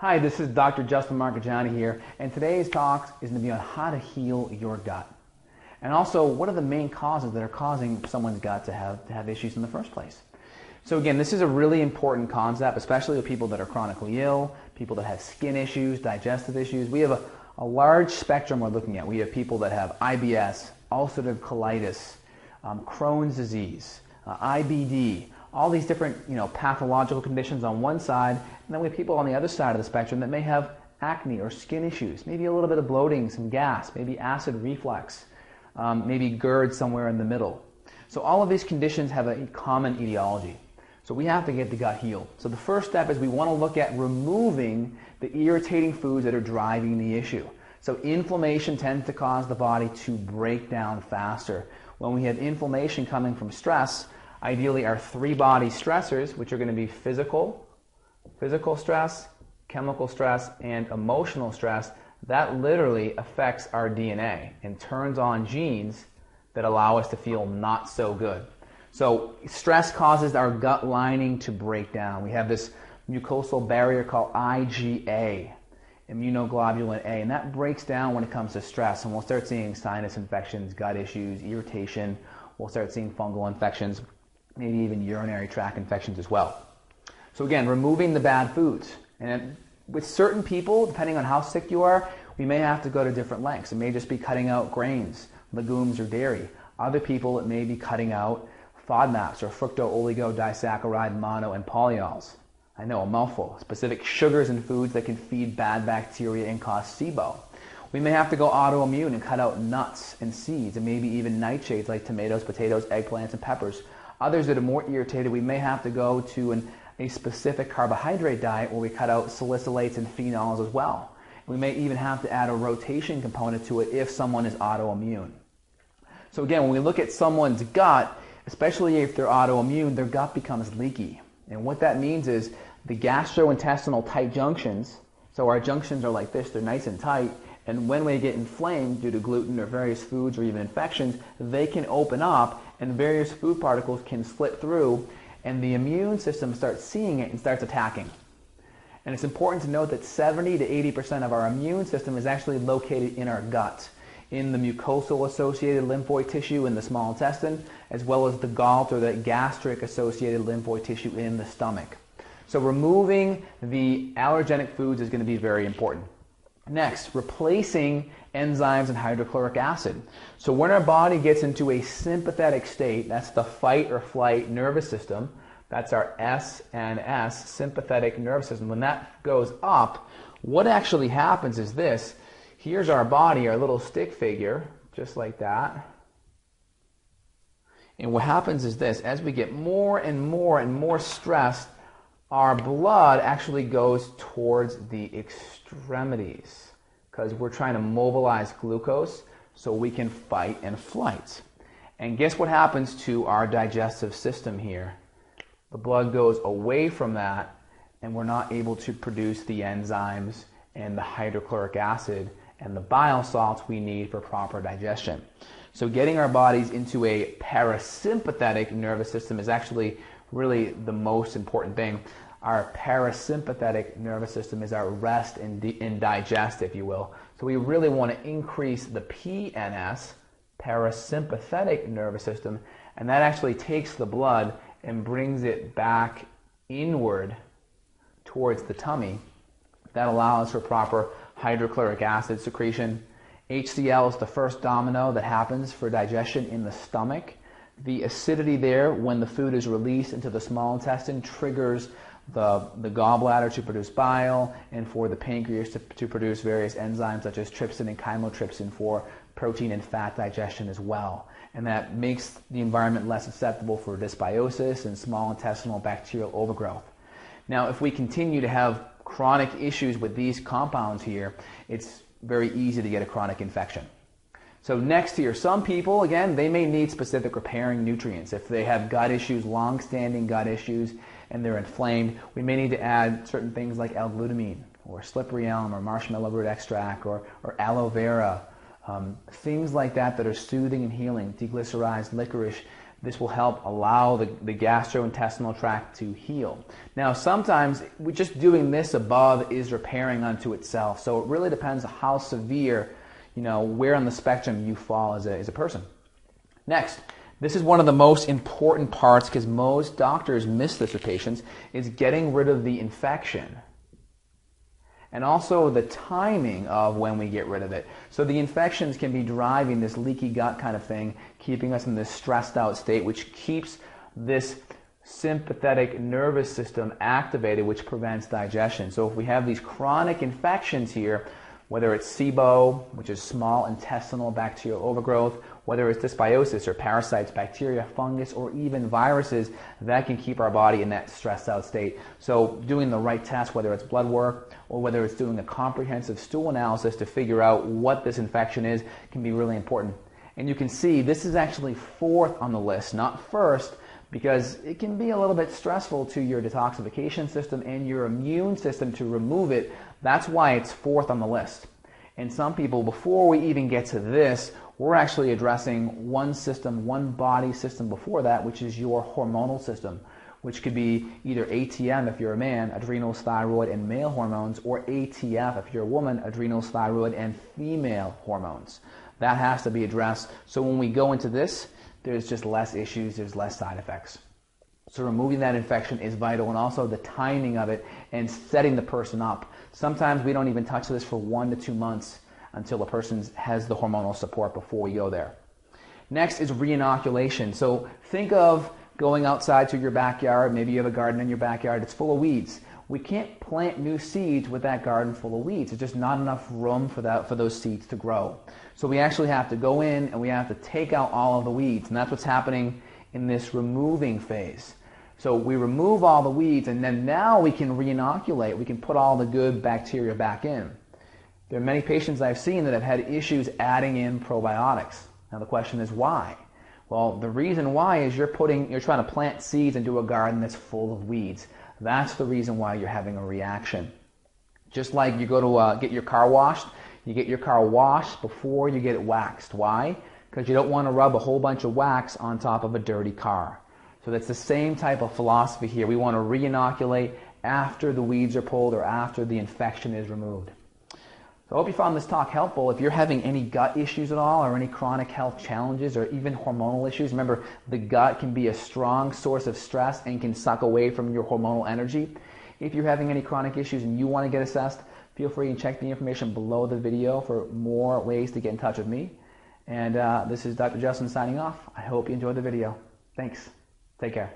Hi, this is Dr. Justin Marchegiani here, and today's talk is going to be on how to heal your gut. And also, what are the main causes that are causing someone's gut to have issues in the first place? So again, this is a really important concept, especially with people that are chronically ill, people that have skin issues, digestive issues. We have a large spectrum we're looking at. We have people that have IBS, ulcerative colitis, Crohn's disease, IBD, all these different pathological conditions on one side, and then we have people on the other side of the spectrum that may have acne or skin issues, maybe a little bit of bloating, some gas, maybe acid reflux, maybe GERD somewhere in the middle. So all of these conditions have a common etiology. So we have to get the gut healed. So the first step is we want to look at removing the irritating foods that are driving the issue. So inflammation tends to cause the body to break down faster. When we have inflammation coming from stress, ideally our three body stressors, which are going to be physical stress, chemical stress, and emotional stress, that literally affects our DNA and turns on genes that allow us to feel not so good. So stress causes our gut lining to break down. We have this mucosal barrier called IgA, immunoglobulin A, and that breaks down when it comes to stress, and we'll start seeing sinus infections, gut issues, irritation. We'll start seeing fungal infections, maybe even urinary tract infections as well. So again, removing the bad foods. And with certain people, depending on how sick you are, we may have to go to different lengths. It may just be cutting out grains, legumes, or dairy. Other people, it may be cutting out FODMAPs, or fructo-oligo-disaccharide mono and polyols. I know, a mouthful. Specific sugars in foods that can feed bad bacteria and cause SIBO. We may have to go autoimmune and cut out nuts and seeds, and maybe even nightshades like tomatoes, potatoes, eggplants, and peppers. Others that are more irritated, we may have to go to a specific carbohydrate diet where we cut out salicylates and phenols as well. We may even have to add a rotation component to it if someone is autoimmune. So again, when we look at someone's gut, especially if they're autoimmune, their gut becomes leaky. And what that means is the gastrointestinal tight junctions, so our junctions are like this, they're nice and tight, and when they get inflamed due to gluten or various foods or even infections, they can open up and various food particles can slip through, and the immune system starts seeing it and starts attacking. And it's important to note that 70 to 80% of our immune system is actually located in our gut, in the mucosal associated lymphoid tissue in the small intestine, as well as the gall or the gastric associated lymphoid tissue in the stomach. So removing the allergenic foods is going to be very important. Next, replacing enzymes and hydrochloric acid. So when our body gets into a sympathetic state, that's the fight or flight nervous system, that's our SNS, sympathetic nervous system. When that goes up, what actually happens is this. Here's our body, our little stick figure, just like that. And what happens is this. As we get more and more and more stressed, our blood actually goes towards the extremities because we're trying to mobilize glucose so we can fight and flight. And guess what happens to our digestive system here? The blood goes away from that, and we're not able to produce the enzymes and the hydrochloric acid and the bile salts we need for proper digestion. So getting our bodies into a parasympathetic nervous system is actually really the most important thing. Our parasympathetic nervous system is our rest and digest, if you will. So we really want to increase the PNS, parasympathetic nervous system, and that actually takes the blood and brings it back inward towards the tummy. That allows for proper hydrochloric acid secretion. HCl is the first domino that happens for digestion in the stomach. The acidity there, when the food is released into the small intestine, triggers the gallbladder to produce bile and for the pancreas to produce various enzymes such as trypsin and chymotrypsin for protein and fat digestion as well. And that makes the environment less susceptible for dysbiosis and small intestinal bacterial overgrowth. Now, if we continue to have chronic issues with these compounds here, it's very easy to get a chronic infection. So next here, some people, again, they may need specific repairing nutrients. If they have gut issues, long-standing gut issues, and they're inflamed, we may need to add certain things like L-glutamine or slippery elm or marshmallow root extract or aloe vera, things like that that are soothing and healing, deglycerized licorice. This will help allow the gastrointestinal tract to heal. Now, sometimes just doing this above is repairing unto itself. So it really depends on how severe, where on the spectrum you fall as a person. Next, this is one of the most important parts because most doctors miss this with patients, is getting rid of the infection. And also the timing of when we get rid of it. So the infections can be driving this leaky gut kind of thing, keeping us in this stressed out state, which keeps this sympathetic nervous system activated, which prevents digestion. So if we have these chronic infections here, whether it's SIBO, which is small intestinal bacterial overgrowth, whether it's dysbiosis or parasites, bacteria, fungus, or even viruses, that can keep our body in that stressed out state. So doing the right test, whether it's blood work or whether it's doing a comprehensive stool analysis to figure out what this infection is, can be really important. And you can see this is actually 4th on the list, not 1st, because it can be a little bit stressful to your detoxification system and your immune system to remove it. That's why it's 4th on the list. And some people, before we even get to this, we're actually addressing one system, one body system before that, which is your hormonal system, which could be either ATM if you're a man, adrenal, thyroid, and male hormones, or ATF if you're a woman, adrenal, thyroid, and female hormones. That has to be addressed. So when we go into this, there's just less issues, there's less side effects. So removing that infection is vital, and also the timing of it and setting the person up. Sometimes we don't even touch this for 1 to 2 months until a person has the hormonal support before we go there. Next is reinoculation. So think of going outside to your backyard. Maybe you have a garden in your backyard. It's full of weeds. We can't plant new seeds with that garden full of weeds. There's just not enough room for those seeds to grow. So we actually have to go in and we have to take out all of the weeds. And that's what's happening in this removing phase. So we remove all the weeds, and then now we can reinoculate. We can put all the good bacteria back in. There are many patients I've seen that have had issues adding in probiotics. Now the question is why? Well, the reason why is you're trying to plant seeds into a garden that's full of weeds. That's the reason why you're having a reaction. Just like you go to get your car washed, you get your car washed before you get it waxed. Why? Because you don't want to rub a whole bunch of wax on top of a dirty car. So that's the same type of philosophy here. We want to reinoculate after the weeds are pulled or after the infection is removed. So I hope you found this talk helpful. If you're having any gut issues at all or any chronic health challenges or even hormonal issues, remember the gut can be a strong source of stress and can suck away from your hormonal energy. If you're having any chronic issues and you want to get assessed, feel free to check the information below the video for more ways to get in touch with me. And this is Dr. Justin signing off. I hope you enjoyed the video. Thanks. Take care.